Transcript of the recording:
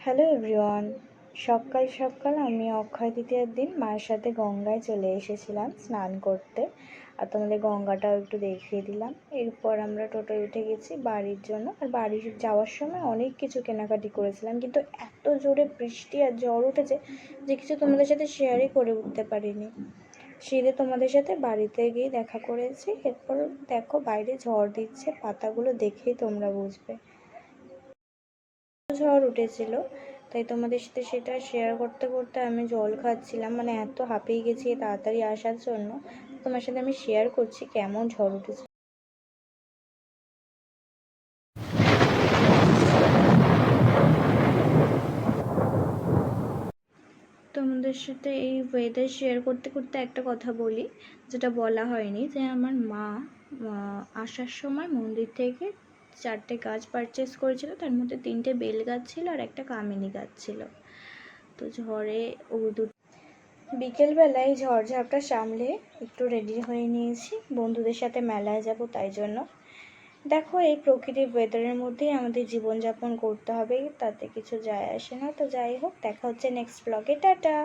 Hello everyone. সকাল সকাল আমি অক্ষয় তৃতীয়ার দিন মায়ের সাথে গঙ্গায় চলে এসেছিলাম স্নান করতে। আর তোমাদের গঙ্গাটাও একটু দেখিয়ে দিলাম। এরপর আমরা টোটোয় উঠে গেছি বাড়ির জন্য। আর বাড়ি যাওয়ার সময় অনেক কিছু কেনাকাটি করেছিলাম, কিন্তু এত জোরে বৃষ্টি আর ঝড় উঠেছে যে কিছু তোমাদের সাথে শেয়ারই করে উঠতে পারিনি। সিঁড়ে তোমাদের সাথে বাড়িতে গিয়ে দেখা করেছি। এরপর দেখো বাইরে ঝড় দিচ্ছে, পাতাগুলো দেখেই তোমরা বুঝবে। ঝড় উঠেছিল, তাই তোমাদের সাথে সেটা শেয়ার করতে করতে আমি জল খাচ্ছিলাম, মানে এত হাঁপিয়ে গেছি তাড়াতাড়ি আসার জন্য। তোমার সাথে আমি শেয়ার করছি কেমন ঝড় উঠেছে। তোমাদের সাথে এই ওয়েদার শেয়ার করতে করতে একটা কথা বলি, যেটা বলা হয়নি, যে আমার মা আসার সময় মন্দির থেকে 4টে গাছ পারচেস করেছিল। তার মধ্যে 3টে বেল গাছ ছিল আর একটা কামিনী গাছ ছিল। তো ঝড়ে বিকেলবেলায় ঝড়ঝাপটা সামলে একটু রেডি হয়ে নিয়েছি, বন্ধুদের সাথে মেলায় যাব তাই জন্য। দেখো, এই প্রকৃতির ওয়েদারের মধ্যেই আমাদের জীবনযাপন করতে হবে, তাতে কিছু যায় আসে না। তো যাই হোক, দেখা হচ্ছে নেক্সট ব্লগে। টাটা।